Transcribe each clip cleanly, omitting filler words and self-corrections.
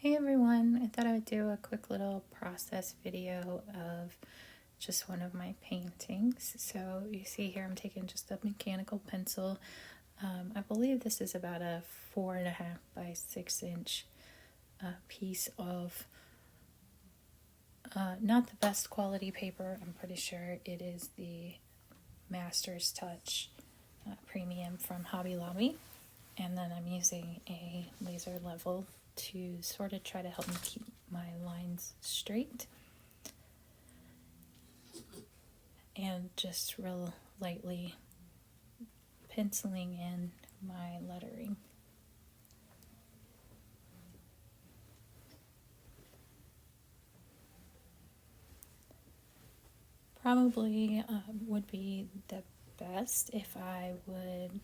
Hey everyone, I thought I would do a quick little process video of just one of my paintings. So you see here I'm taking just a mechanical pencil. I believe this is about a 4.5 by 6 inch piece of not the best quality paper. I'm pretty sure it is the Master's Touch Premium from Hobby Lobby. And then I'm using a laser level to sort of try to help me keep my lines straight. And just real lightly penciling in my lettering. Probably would be the best if I would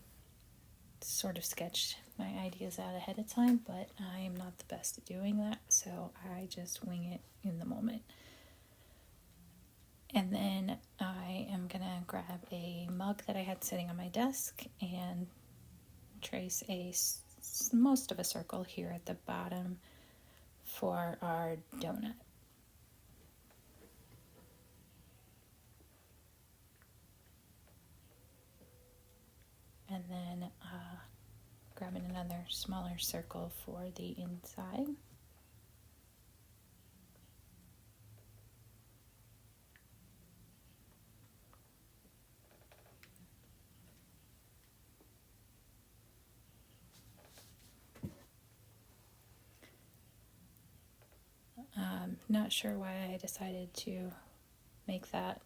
sort of sketch my ideas out ahead of time, but I am not the best at doing that, so I just wing it in the moment. And then I am gonna grab a mug that I had sitting on my desk and trace most of a circle here at the bottom for our donut. And then grabbing another smaller circle for the inside. Not sure why I decided to make that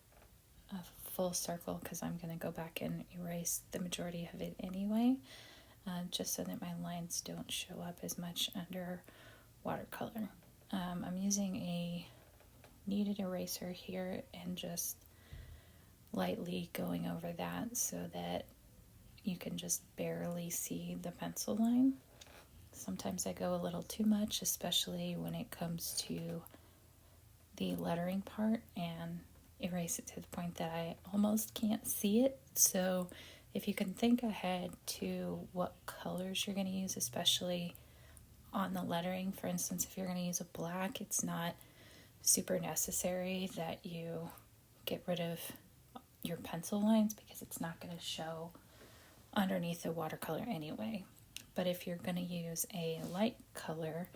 a full circle, because I'm going to go back and erase the majority of it anyway, just so that my lines don't show up as much under watercolor. I'm using a kneaded eraser here and just lightly going over that so that you can just barely see the pencil line. Sometimes I go a little too much, especially when it comes to the lettering part, and erase it to the point that I almost can't see it. So if you can think ahead to what colors you're going to use, especially on the lettering. For instance, if you're going to use a black, it's not super necessary that you get rid of your pencil lines because it's not going to show underneath the watercolor anyway. But if you're going to use a light color,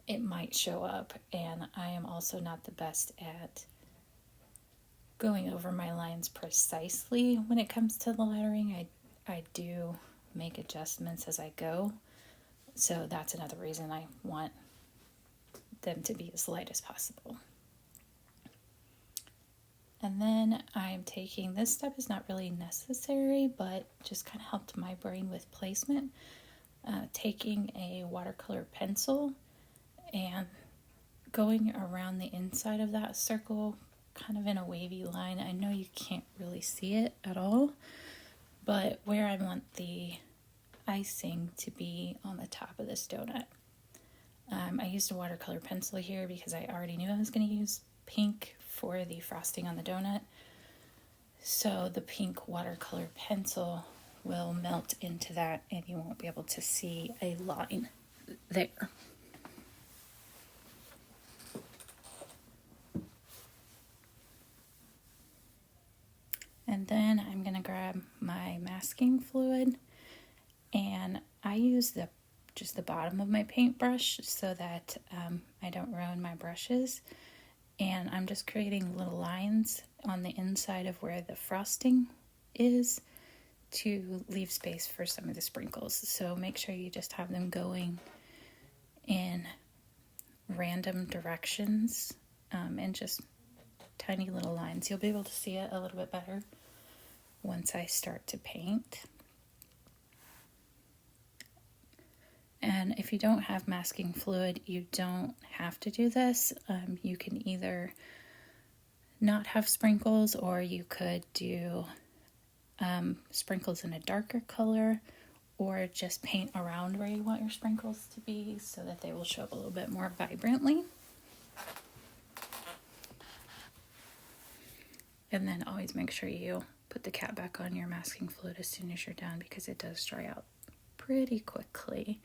it might show up, and I am also not the best at going over my lines precisely when it comes to the lettering. I do make adjustments as I go, so that's another reason I want them to be as light as possible. And then I'm taking, this step is not really necessary, but just kind of helped my brain with placement. Taking a watercolor pencil and going around the inside of that circle kind of in a wavy line. I know you can't really see it at all, but where I want the icing to be on the top of this donut. I used a watercolor pencil here because I already knew I was going to use pink for the frosting on the donut. So the pink watercolor pencil will melt into that and you won't be able to see a line there. And then I'm going to grab my masking fluid, and I use just the bottom of my paintbrush so that I don't ruin my brushes. And I'm just creating little lines on the inside of where the frosting is to leave space for some of the sprinkles. So make sure you just have them going in random directions and just tiny little lines. You'll be able to see it a little bit better once I start to paint. And if you don't have masking fluid, you don't have to do this. You can either not have sprinkles, or you could do sprinkles in a darker color, or just paint around where you want your sprinkles to be so that they will show up a little bit more vibrantly. And then always make sure you put the cap back on your masking fluid as soon as you're done, because it does dry out pretty quickly.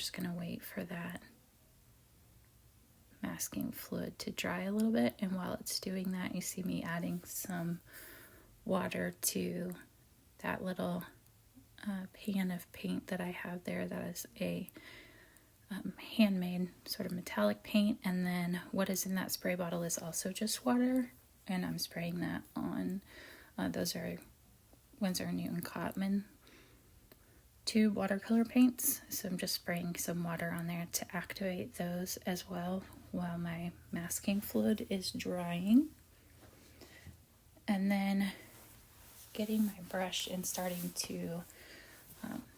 just going to wait for that masking fluid to dry a little bit. And while it's doing that, you see me adding some water to that little pan of paint that I have there. That is a handmade sort of metallic paint, and then what is in that spray bottle is also just water, and I'm spraying that on those are Winsor & Newton Cotman tube watercolor paints, so I'm just spraying some water on there to activate those as well while my masking fluid is drying. And then getting my brush and starting to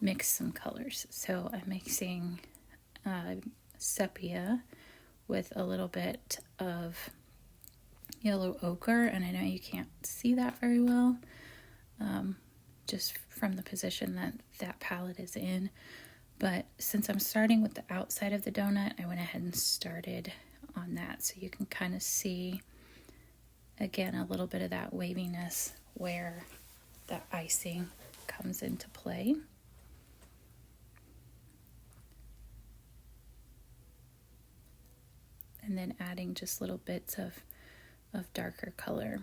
mix some colors. So I'm mixing sepia with a little bit of yellow ochre, and I know you can't see that very well just from the position that palette is in, but since I'm starting with the outside of the donut, I went ahead and started on that, so you can kind of see again a little bit of that waviness where the icing comes into play. And then adding just little bits of darker color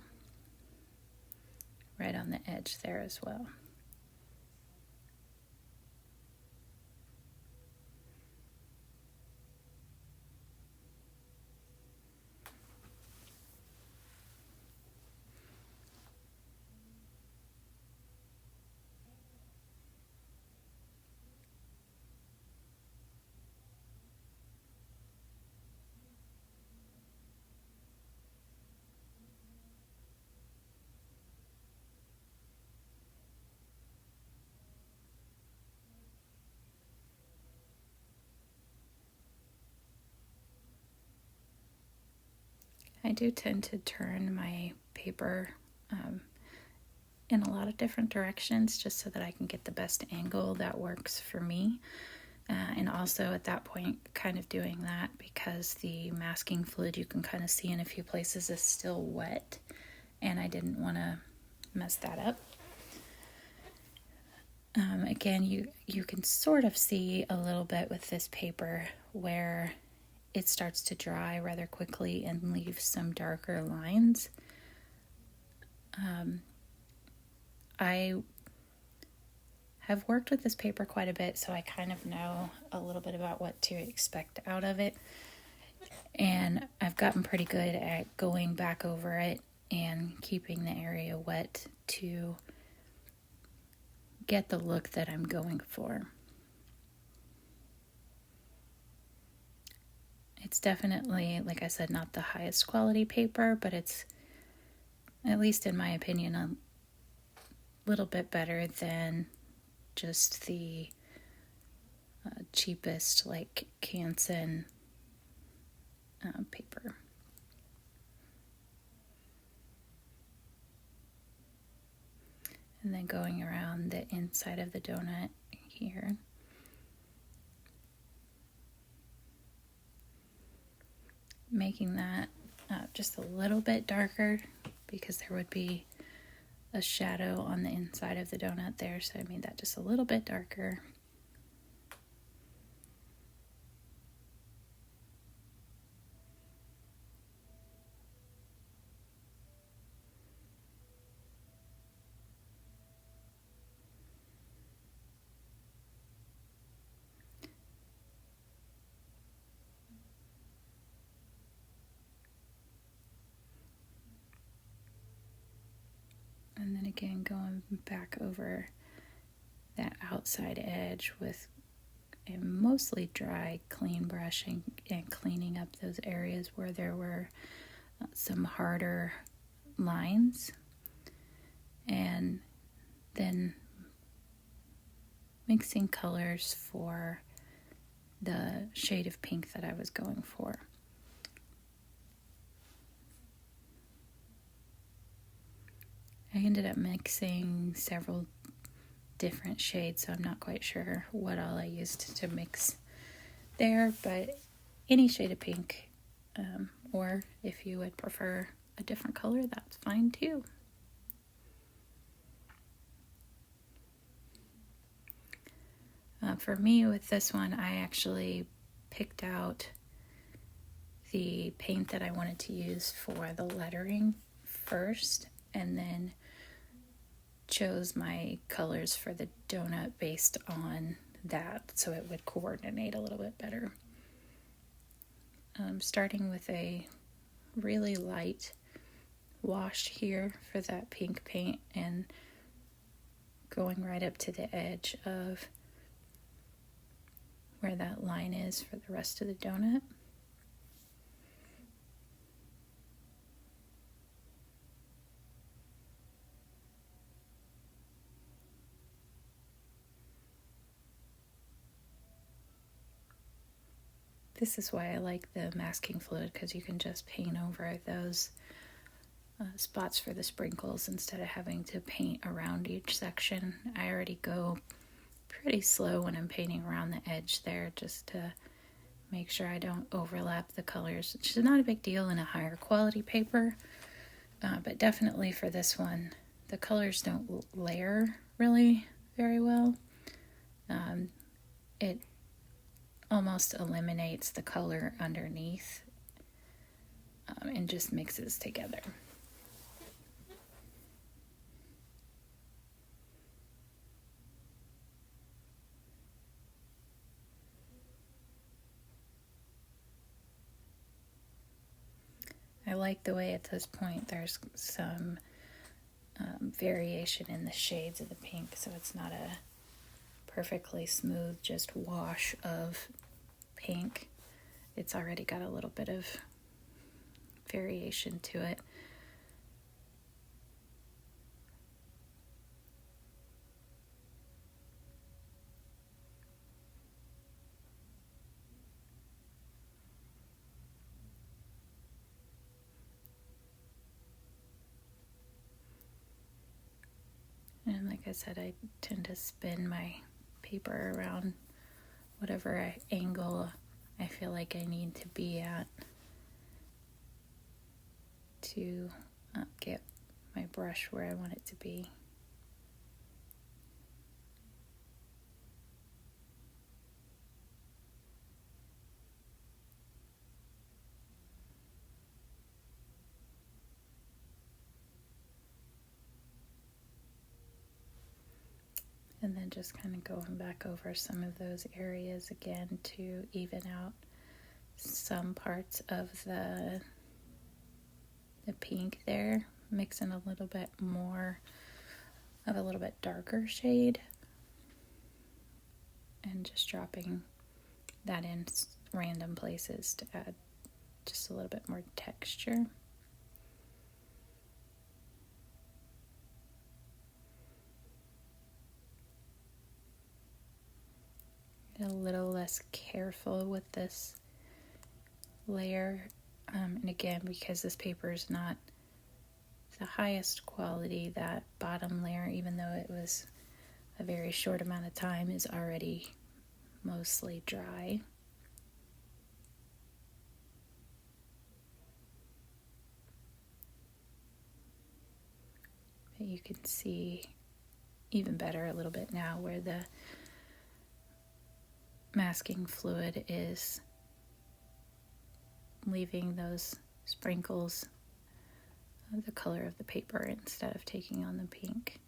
right on the edge there as well. I do tend to turn my paper in a lot of different directions just so that I can get the best angle that works for me. And also at that point kind of doing that because the masking fluid you can kind of see in a few places is still wet, and I didn't want to mess that up. Again, you can sort of see a little bit with this paper where it starts to dry rather quickly and leave some darker lines. I have worked with this paper quite a bit, so I kind of know a little bit about what to expect out of it. And I've gotten pretty good at going back over it and keeping the area wet to get the look that I'm going for. It's definitely, like I said, not the highest quality paper, but it's, at least in my opinion, a little bit better than just the cheapest, like Canson paper. And then going around the inside of the donut here. Making that just a little bit darker because there would be a shadow on the inside of the donut there, so I made that just a little bit darker. And then again, going back over that outside edge with a mostly dry, clean brush and cleaning up those areas where there were some harder lines. And then mixing colors for the shade of pink that I was going for. I ended up mixing several different shades, so I'm not quite sure what all I used to mix there, but any shade of pink, or if you would prefer a different color, that's fine too. For me with this one, I actually picked out the paint that I wanted to use for the lettering first, and then chose my colors for the donut based on that, so it would coordinate a little bit better. Starting with a really light wash here for that pink paint and going right up to the edge of where that line is for the rest of the donut. This is why I like the masking fluid, because you can just paint over those spots for the sprinkles instead of having to paint around each section. I already go pretty slow when I'm painting around the edge there, just to make sure I don't overlap the colors, which is not a big deal in a higher quality paper, but definitely for this one, the colors don't layer really very well. It almost eliminates the color underneath and just mixes together. I like the way at this point there's some variation in the shades of the pink, so it's not a perfectly smooth just wash of pink. It's already got a little bit of variation to it. And like I said, I tend to spin my paper around whatever angle I feel like I need to be at to get my brush where I want it to be. And then just kind of going back over some of those areas again to even out some parts of the pink there, mixing a little bit more of a little bit darker shade and just dropping that in random places to add just a little bit more texture. A little less careful with this layer, and again, because this paper is not the highest quality, that bottom layer, even though it was a very short amount of time, is already mostly dry. But you can see even better a little bit now where the masking fluid is leaving those sprinkles of the color of the paper instead of taking on the pink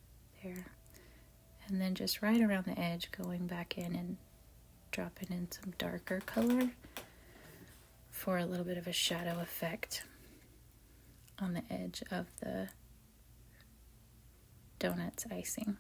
there. And then just right around the edge, going back in and dropping in some darker color for a little bit of a shadow effect on the edge of the donut's icing.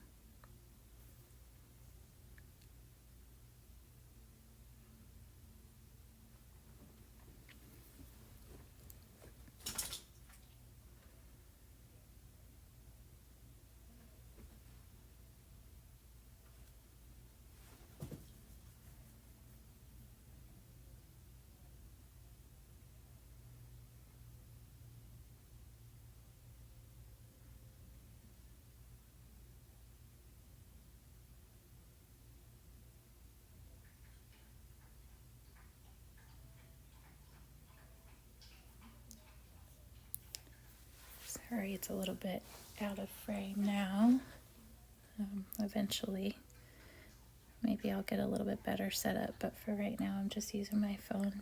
Sorry, it's a little bit out of frame now. Eventually, maybe maybe I'll get a little bit better setup, but for right now I'm just using my phone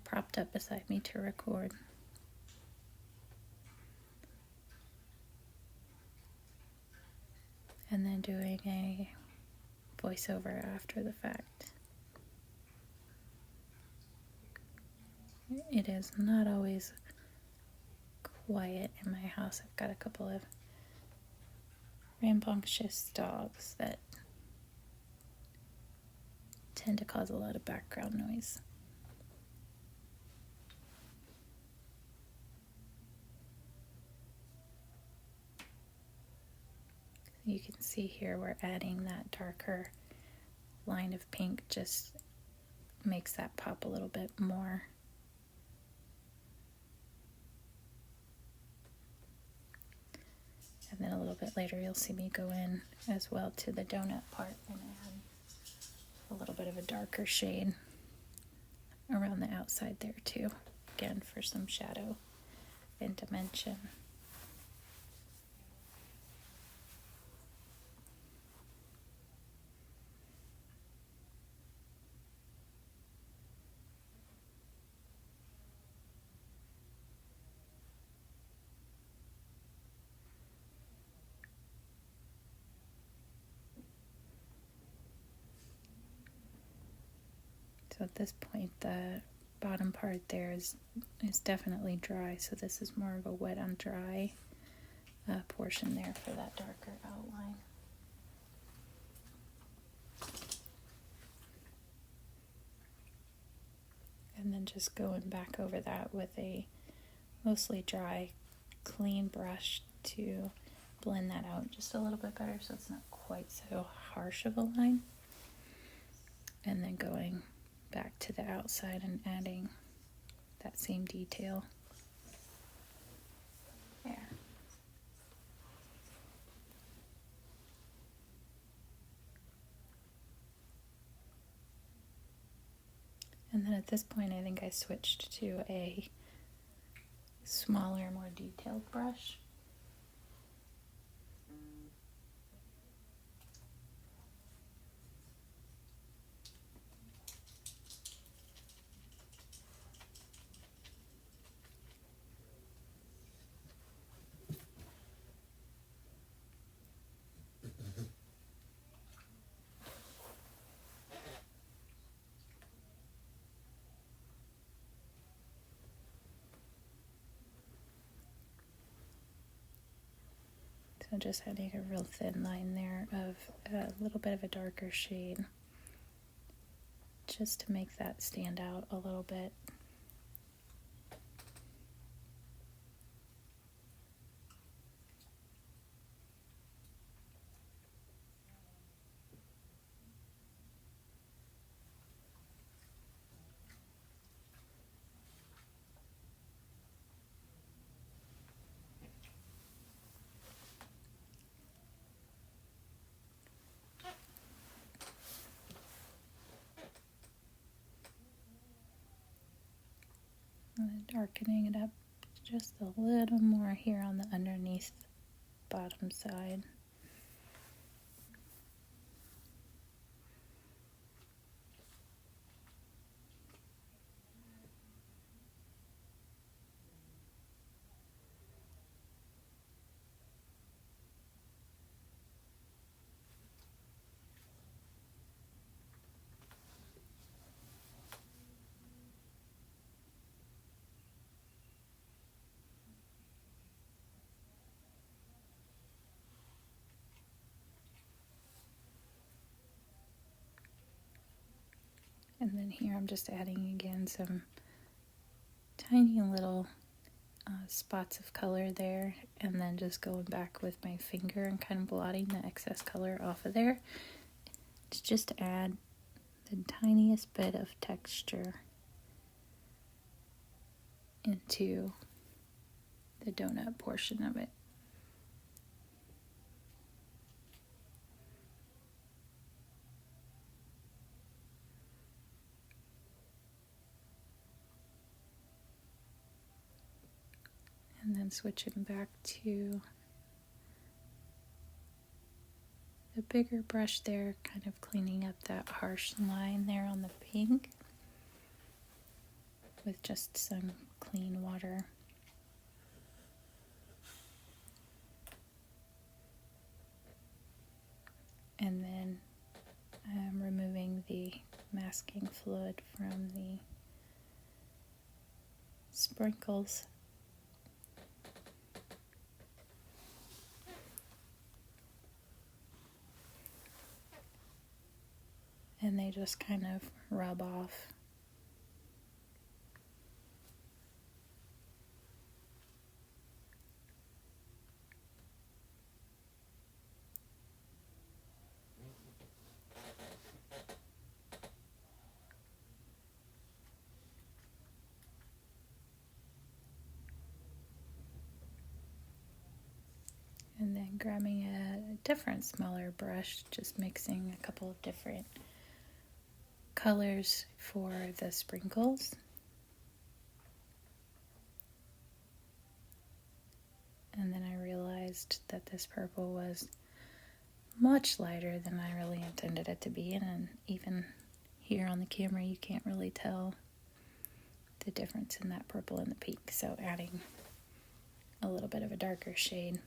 propped up beside me to record. And then doing a voiceover after the fact. It is not always quiet in my house. I've got a couple of rambunctious dogs that tend to cause a lot of background noise. You can see here we're adding that darker line of pink, just makes that pop a little bit more. And then a little bit later you'll see me go in as well to the donut part and add a little bit of a darker shade around the outside there too, again for some shadow and dimension. So at this point the bottom part there is definitely dry, so this is more of a wet on dry portion there for that darker outline. And then just going back over that with a mostly dry, clean brush to blend that out just a little bit better so it's not quite so harsh of a line. And then going back to the outside and adding that same detail there. And then at this point I think I switched to a smaller, more detailed brush. So just adding a real thin line there of a little bit of a darker shade just to make that stand out a little bit. And then darkening it up just a little more here on the underneath bottom side. And then here I'm just adding again some tiny little spots of color there, and then just going back with my finger and kind of blotting the excess color off of there to just add the tiniest bit of texture into the donut portion of it. And then switching back to a bigger brush there, kind of cleaning up that harsh line there on the pink with just some clean water. And then I'm removing the masking fluid from the sprinkles. And they just kind of rub off. And then grabbing a different smaller brush, just mixing a couple of different colors for the sprinkles. And then I realized that this purple was much lighter than I really intended it to be, and even here on the camera you can't really tell the difference in that purple and the pink, so adding a little bit of a darker shade.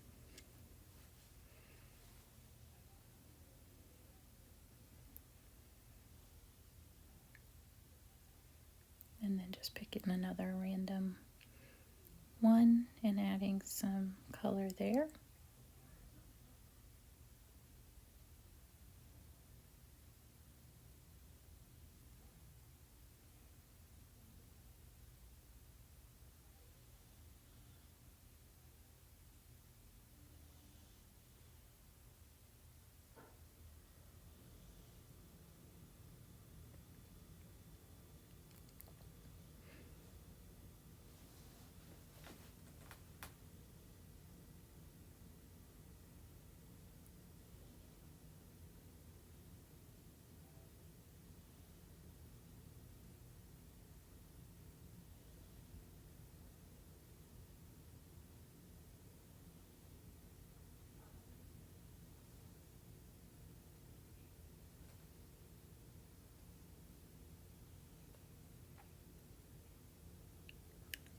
And then just picking another random one and adding some color there.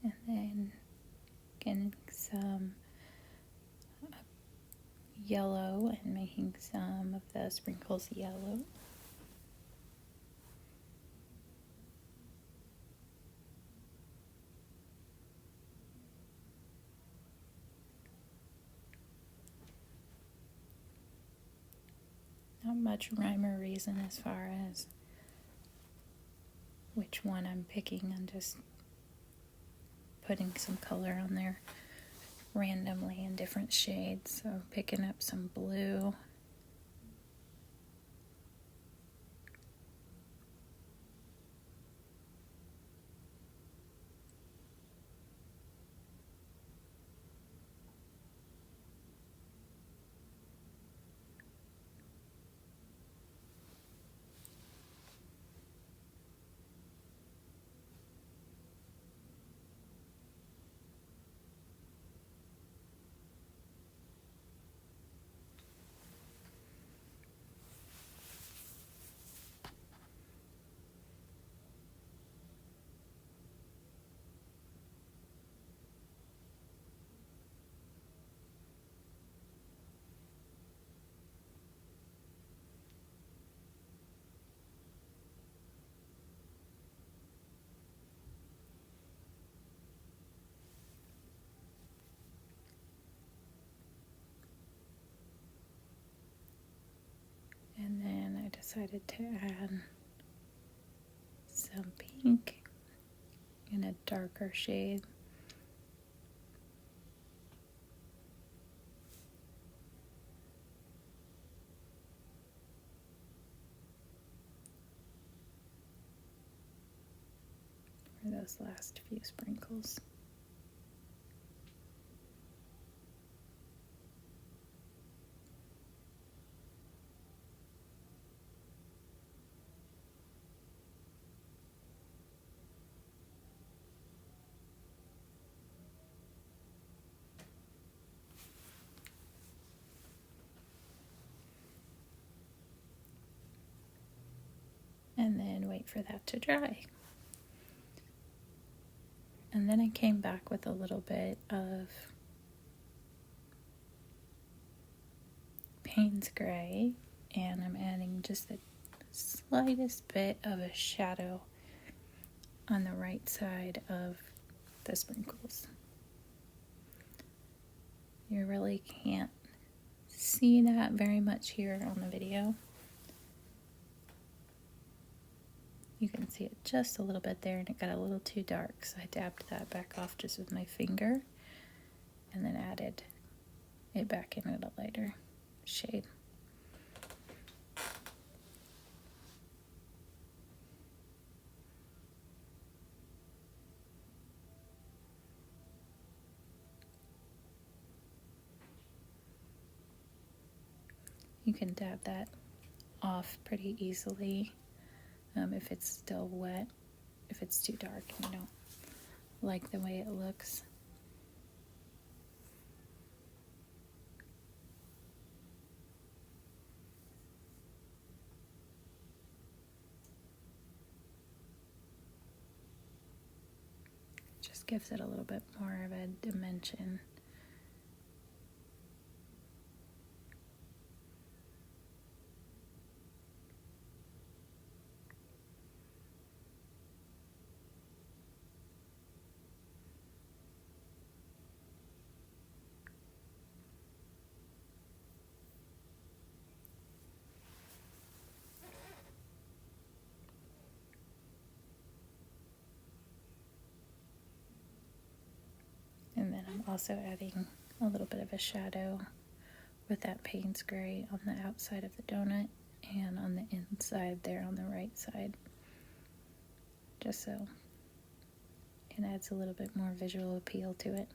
And then getting some yellow and making some of the sprinkles yellow. Not much rhyme or reason as far as which one I'm picking. I'm just putting some color on there randomly in different shades. So picking up some blue. And then I decided to add some pink in a darker shade. For those last few sprinkles. wait for that to dry. And then I came back with a little bit of Payne's Gray, and I'm adding just the slightest bit of a shadow on the right side of the sprinkles. You really can't see that very much here on the video. You can see it just a little bit there, and it got a little too dark, so I dabbed that back off just with my finger and then added it back in at a lighter shade. You can dab that off pretty easily if it's still wet. If it's too dark and you don't like the way it looks. Just gives it a little bit more of a dimension. And then I'm also adding a little bit of a shadow with that Payne's Gray on the outside of the donut and on the inside there on the right side. Just so it adds a little bit more visual appeal to it.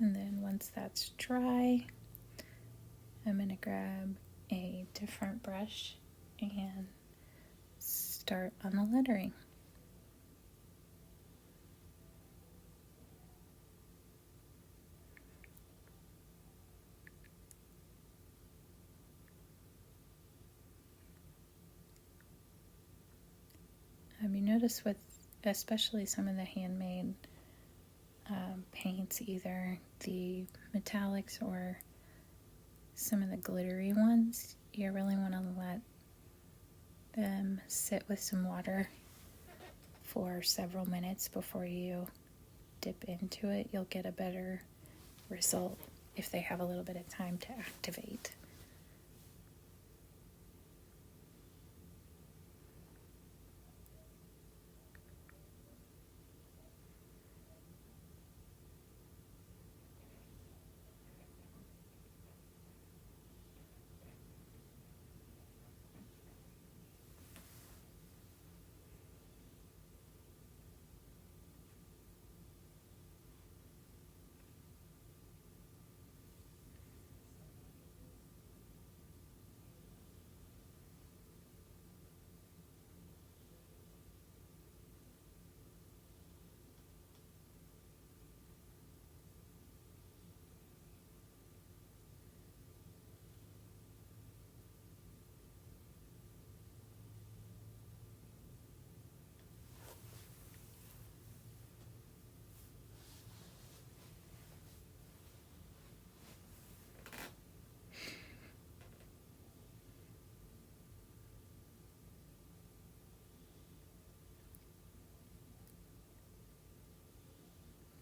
And then once that's dry, I'm going to grab a different brush and start on the lettering. You notice with especially some of the handmade paints, either the metallics or some of the glittery ones, you really want to let them sit with some water for several minutes before you dip into it. You'll get a better result if they have a little bit of time to activate.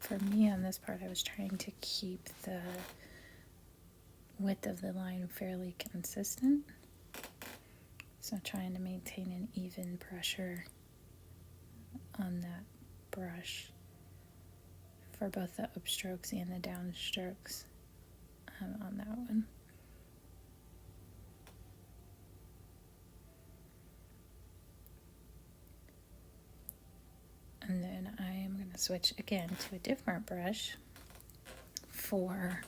For me on this part, I was trying to keep the width of the line fairly consistent. So trying to maintain an even pressure on that brush for both the upstrokes and the downstrokes on that one. And then I am going to switch again to a different brush for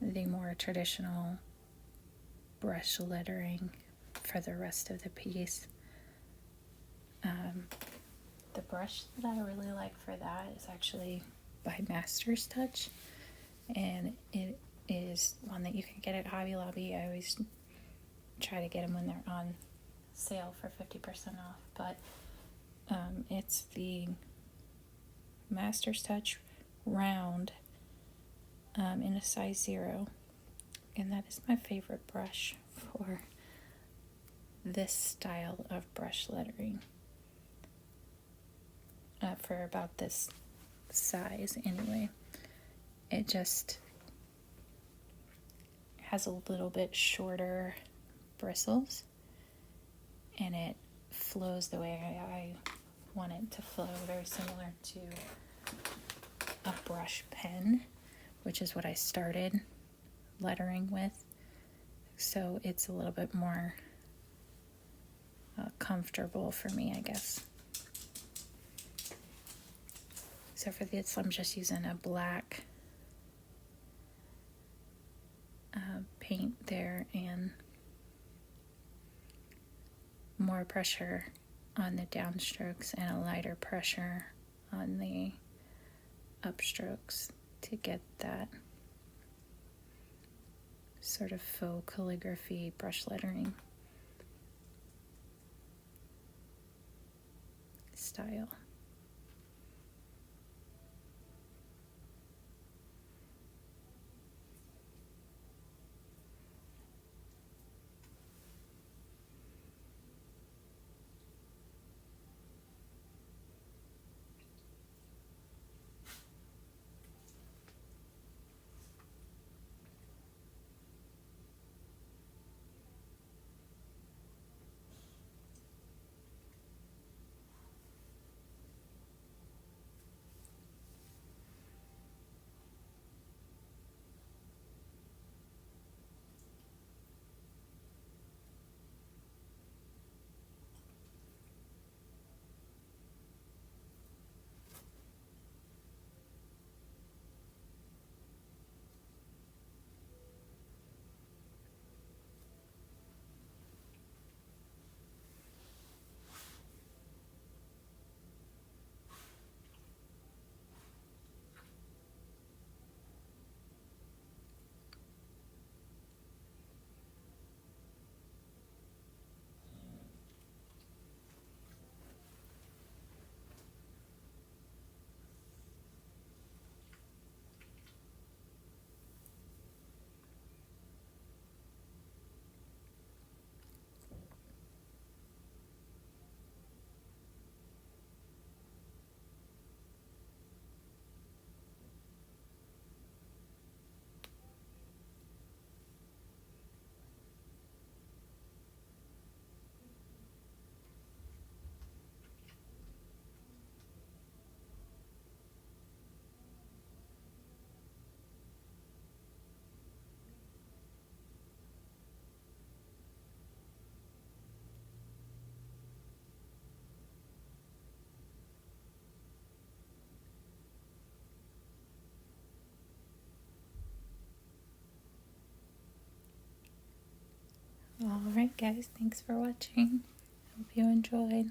the more traditional brush lettering for the rest of the piece. The brush that I really like for that is actually by Master's Touch, and it is one that you can get at Hobby Lobby. I always try to get them when they're on sale for 50% off, but it's the Master's Touch round in a size 0, and that is my favorite brush for this style of brush lettering, for about this size anyway. It just has a little bit shorter bristles, and it flows the way I want it to flow, very similar to a brush pen, which is what I started lettering with. So it's a little bit more comfortable for me, I guess. So for this, I'm just using a black paint there, and more pressure on the downstrokes and a lighter pressure on the upstrokes to get that sort of faux calligraphy brush lettering style. Alright guys, thanks for watching. Hope you enjoyed.